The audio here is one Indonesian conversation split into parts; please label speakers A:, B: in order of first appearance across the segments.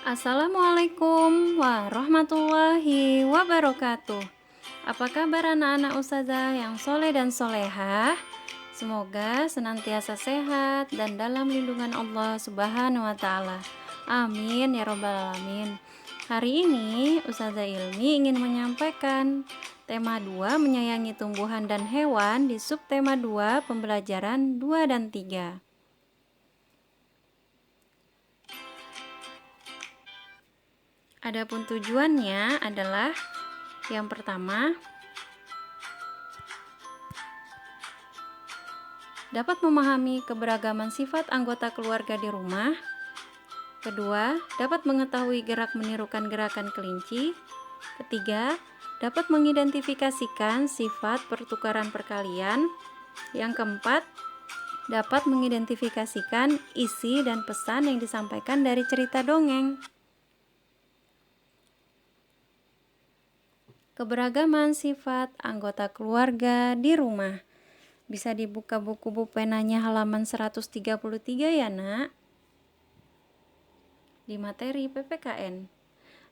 A: Assalamualaikum warahmatullahi wabarakatuh. Apa kabar anak-anak ustazah yang soleh dan solehah? Semoga senantiasa sehat dan dalam lindungan Allah Subhanahu wa Ta'ala. Amin ya Rabbal 'Alamin. Hari ini Ustazah Ilmi ingin menyampaikan tema 2 menyayangi tumbuhan dan hewan di subtema 2 pembelajaran 2 dan 3. Adapun tujuannya adalah yang pertama, dapat memahami keberagaman sifat anggota keluarga di rumah. Kedua, dapat mengetahui gerak menirukan gerakan kelinci. Ketiga, dapat mengidentifikasikan sifat pertukaran perkalian. Yang keempat, dapat mengidentifikasikan isi dan pesan yang disampaikan dari cerita dongeng. Keberagaman sifat anggota keluarga di rumah. Bisa dibuka buku penanya halaman 133 ya nak, di materi PPKN.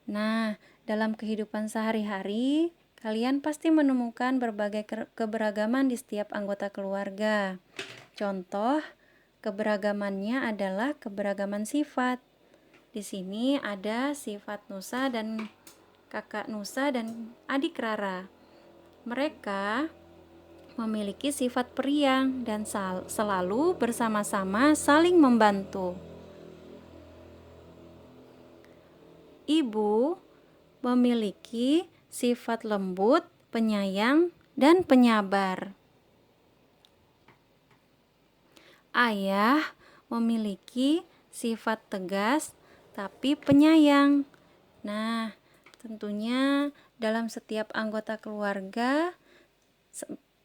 A: Nah, dalam kehidupan sehari-hari, kalian pasti menemukan berbagai keberagaman di setiap anggota keluarga. Contoh, keberagamannya adalah keberagaman sifat. Di sini ada sifat Nusa dan kakak Nusa dan adik Rara. Mereka memiliki sifat periang dan selalu bersama-sama saling membantu. Ibu memiliki sifat lembut, penyayang, dan penyabar. Ayah memiliki sifat tegas tapi penyayang. Nah, tentunya dalam setiap anggota keluarga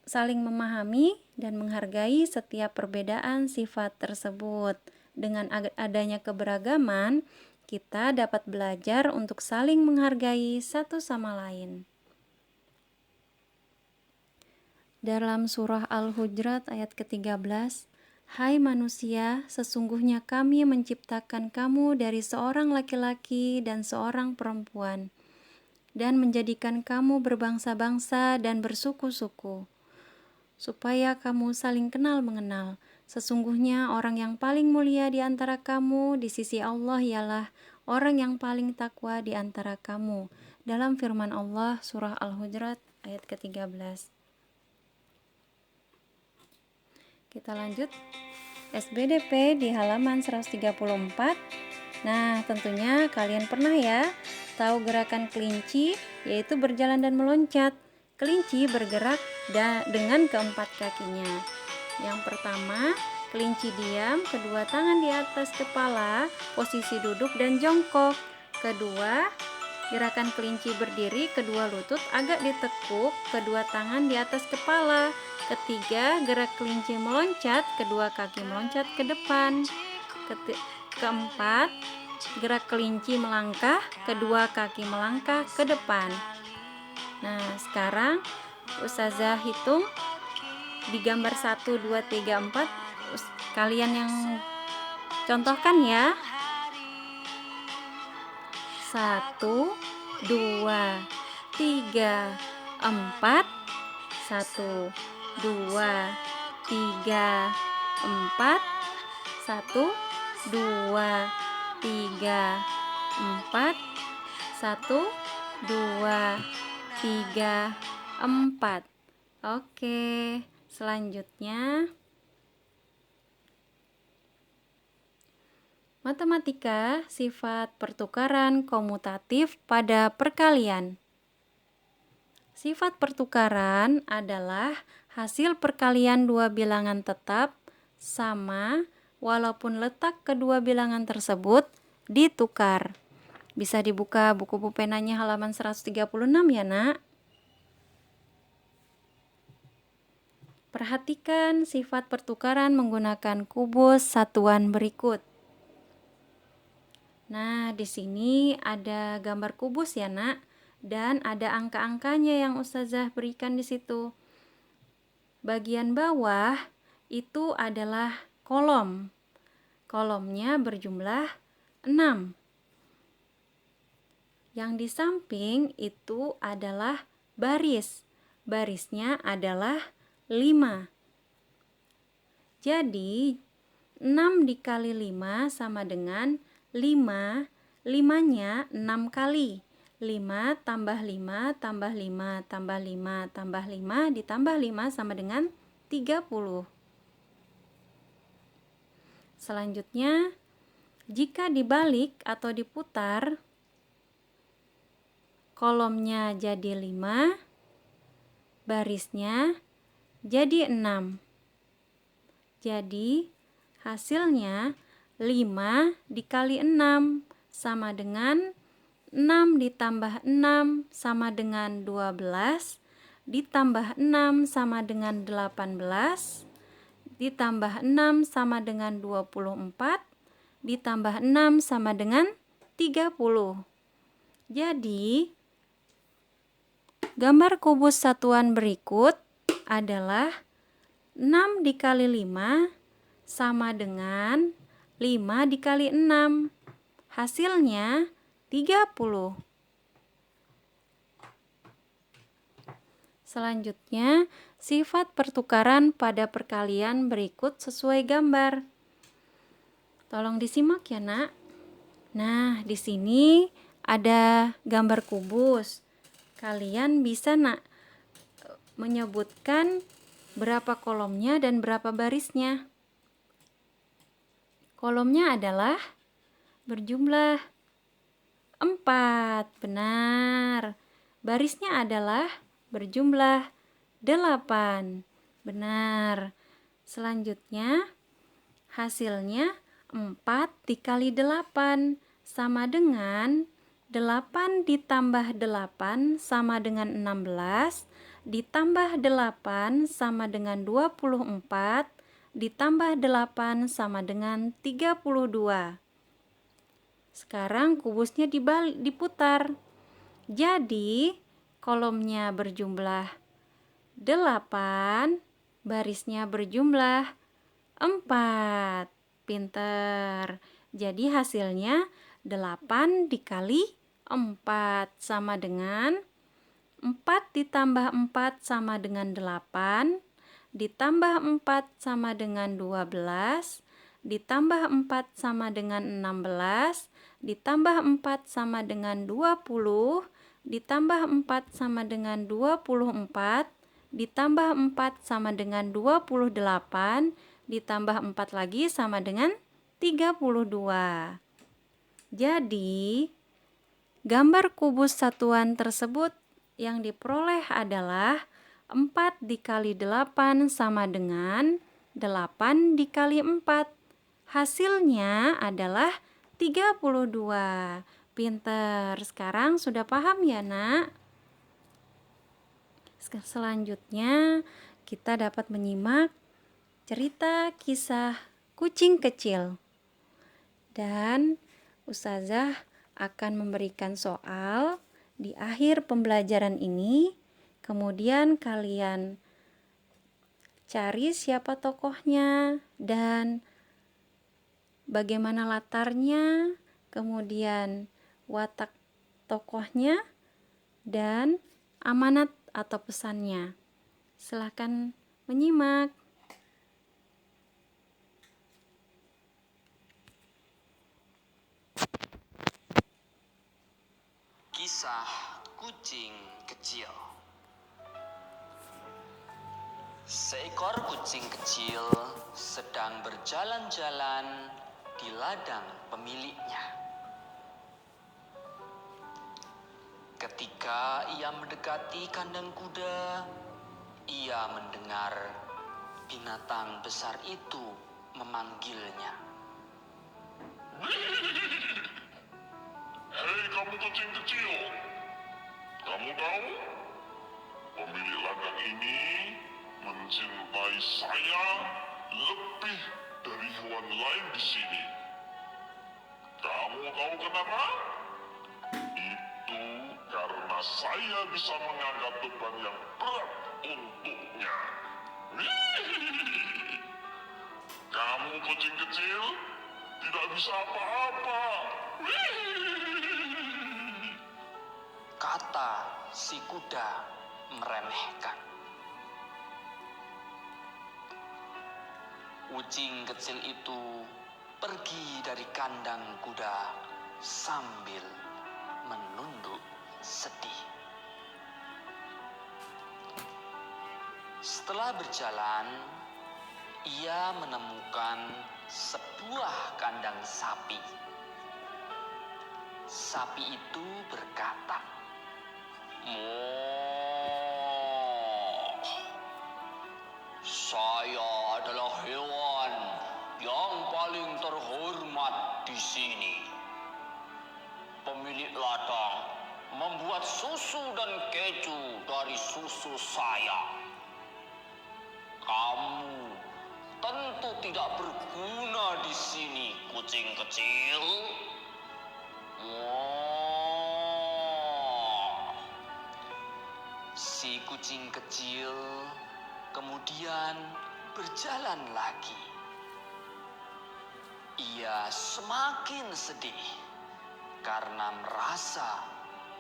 A: saling memahami dan menghargai setiap perbedaan sifat tersebut. Dengan adanya keberagaman, kita dapat belajar untuk saling menghargai satu sama lain. Dalam surah Al-Hujurat ayat ke-13, "Hai manusia, sesungguhnya kami menciptakan kamu dari seorang laki-laki dan seorang perempuan, dan menjadikan kamu berbangsa-bangsa dan bersuku-suku, supaya kamu saling kenal mengenal. Sesungguhnya orang yang paling mulia di antara kamu di sisi Allah ialah orang yang paling takwa di antara kamu." Dalam firman Allah surah Al-Hujurat ayat ke-13. Kita lanjut SBDP di halaman 134. Nah, tentunya kalian pernah ya tahu gerakan kelinci, yaitu berjalan dan meloncat. Kelinci bergerak dengan keempat kakinya. Yang pertama, kelinci diam, kedua tangan di atas kepala, posisi duduk dan jongkok. Kedua, gerakan kelinci berdiri, kedua lutut agak ditekuk, kedua tangan di atas kepala. Ketiga, gerak kelinci meloncat, kedua kaki meloncat ke depan. Keempat, gerak kelinci melangkah, kedua kaki melangkah ke depan. Nah, sekarang Ustazah hitung di gambar 1, 2, 3, 4. Kalian yang contohkan ya. 1, 2, 3, 4. 1, 2, 3, 4. 1, 2, 3, 4. 1, 2, 3, 4. Oke, selanjutnya matematika sifat pertukaran komutatif pada perkalian. Sifat pertukaran adalah hasil perkalian dua bilangan tetap sama walaupun letak kedua bilangan tersebut ditukar. Bisa dibuka buku penanya halaman 136 ya nak. Perhatikan sifat pertukaran menggunakan kubus satuan berikut. Nah, di sini ada gambar kubus ya nak, dan ada angka-angkanya yang Ustazah berikan di situ. Bagian bawah itu adalah kolom. Kolomnya berjumlah 6. Yang di samping itu adalah baris. Barisnya adalah 5. Jadi 6 dikali 5 sama dengan 5. 5-nya 6 kali. 5 tambah 5 tambah 5 tambah 5 tambah 5 ditambah 5 sama dengan 30. Selanjutnya, jika dibalik atau diputar, kolomnya jadi 5, barisnya jadi 6. Jadi hasilnya 5 dikali 6 sama dengan 6 ditambah 6 sama dengan 12, ditambah 6 sama dengan 18, ditambah 6 sama dengan 24, ditambah 6 sama dengan 30. Jadi, gambar kubus satuan berikut adalah 6 dikali 5 sama dengan 5 dikali 6. Hasilnya 30. Selanjutnya, sifat pertukaran pada perkalian berikut sesuai gambar. Tolong disimak ya, Nak. Nah, di sini ada gambar kubus. Kalian bisa, Nak, menyebutkan berapa kolomnya dan berapa barisnya. Kolomnya adalah berjumlah 4, benar. Barisnya adalah berjumlah 8, benar. Selanjutnya, hasilnya 4 dikali 8 sama dengan 8 ditambah 8 sama dengan 16, ditambah 8 sama dengan 24, ditambah 8 sama dengan 32. Sekarang kubusnya diputar. Jadi kolomnya berjumlah 8, barisnya berjumlah 4. Pinter. Jadi hasilnya 8 dikali 4 sama dengan 4 ditambah 4 sama dengan 8, ditambah 4 sama dengan 12, ditambah 4 sama dengan 16, ditambah 4 sama dengan 20, ditambah 4 sama dengan 24, ditambah 4 sama dengan 28, ditambah 4 lagi sama dengan 32. Jadi, gambar kubus satuan tersebut yang diperoleh adalah 4 dikali 8 sama dengan 8 dikali 4. Hasilnya adalah 32. Pinter. Sekarang sudah paham ya, Nak? Selanjutnya kita dapat menyimak cerita kisah kucing kecil. Dan Ustazah akan memberikan soal di akhir pembelajaran ini. Kemudian kalian cari siapa tokohnya dan bagaimana latarnya, kemudian watak tokohnya, dan amanat atau pesannya. Silakan menyimak.
B: Kisah kucing kecil. Seekor kucing kecil sedang berjalan-jalan di ladang pemiliknya. Ketika ia mendekati kandang kuda, ia mendengar binatang besar itu memanggilnya.
C: Hei kamu kucing kecil, kamu tahu pemilik ladang ini mencintai saya lebih dari hewan lain di sini. Kamu tahu kenapa? Itu karena saya bisa mengangkat beban yang berat untuknya. Kamu kucing kecil tidak bisa apa-apa.
B: kata si kuda meremehkan. Kucing kecil itu pergi dari kandang kuda sambil menunduk sedih. Setelah berjalan, ia menemukan sebuah kandang sapi. Sapi itu berkata, saya adalah hewan yang paling terhormat di sini. Pemilik ladang membuat susu dan keju dari susu saya. Kamu tentu tidak berguna di sini, kucing kecil. Si kucing kecil kemudian berjalan lagi. Ia semakin sedih karena merasa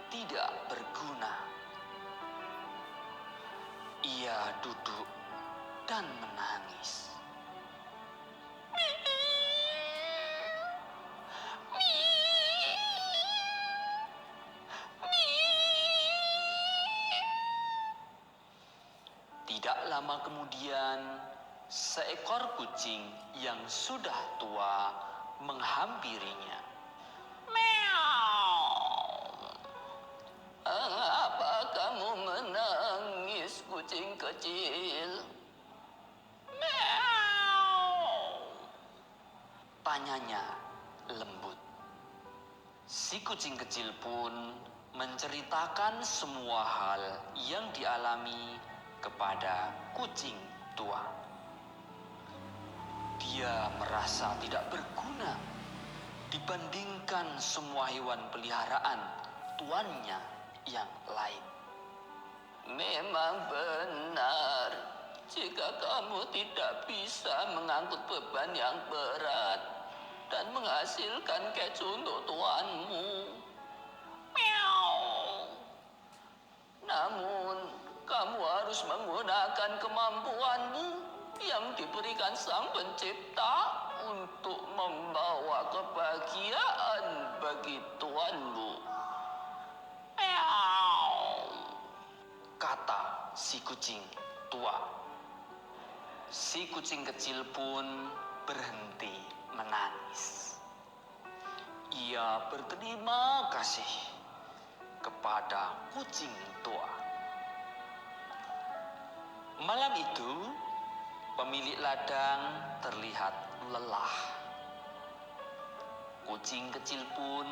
B: tidak berguna. Ia duduk dan menangis. Tidak lama kemudian, seekor kucing yang sudah tua menghampirinya. Meow. Apa kamu menangis, kucing kecil? Meow. Tanyanya lembut. Si kucing kecil pun menceritakan semua hal yang dialami kepada kucing tua. Dia merasa tidak berguna dibandingkan semua hewan peliharaan tuannya yang lain. Memang benar, jika kamu tidak bisa mengangkut beban yang berat dan menghasilkan keju untuk tuanmu. Meow. Namun, kamu harus menggunakan kemampuanmu yang diberikan Sang Pencipta untuk membawa kebahagiaan bagi tuanmu. Meow. Kata si kucing tua. Si kucing kecil pun berhenti menangis. Ia berterima kasih kepada kucing tua. Malam itu, pemilik ladang terlihat lelah. Kucing kecil pun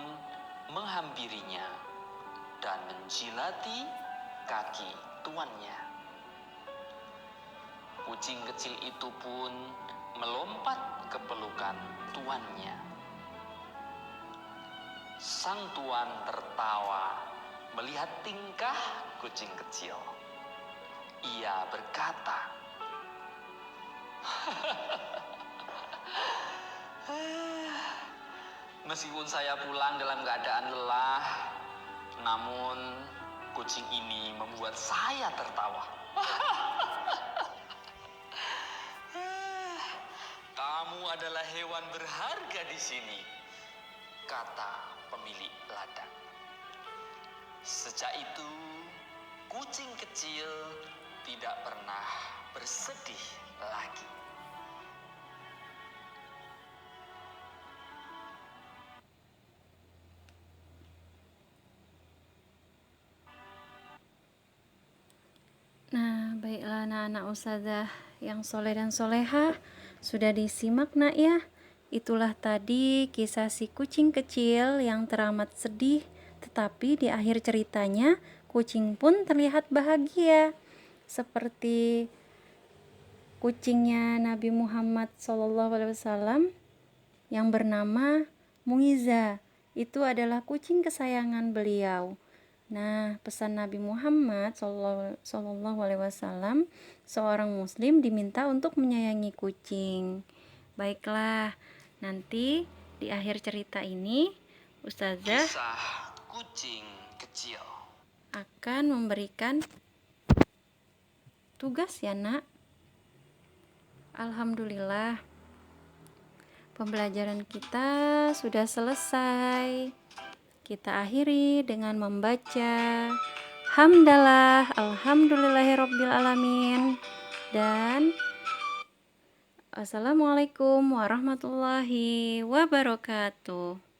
B: menghampirinya dan menjilati kaki tuannya. Kucing kecil itu pun melompat ke pelukan tuannya. Sang tuan tertawa melihat tingkah kucing kecil. Ia berkata, meskipun saya pulang dalam keadaan lelah, namun kucing ini membuat saya tertawa. Kamu adalah hewan berharga di sini, kata pemilik ladang. Sejak itu, kucing kecil tidak pernah bersedih lagi.
A: Nah, baiklah anak-anak ustazah yang soleh dan solehah, sudah disimak nak ya. Itulah tadi kisah si kucing kecil yang teramat sedih, tetapi di akhir ceritanya kucing pun terlihat bahagia. Seperti kucingnya Nabi Muhammad SAW yang bernama Muiza. Itu adalah kucing kesayangan beliau. Nah, pesan Nabi Muhammad SAW, seorang muslim diminta untuk menyayangi kucing. Baiklah, nanti di akhir cerita ini Ustazah
B: Kisah kucing kecil.
A: akan memberikan tugas ya nak. Alhamdulillah, pembelajaran kita sudah selesai. Kita akhiri dengan membaca hamdalah, alhamdulillahirabbil alamin, dan assalamualaikum warahmatullahi wabarakatuh.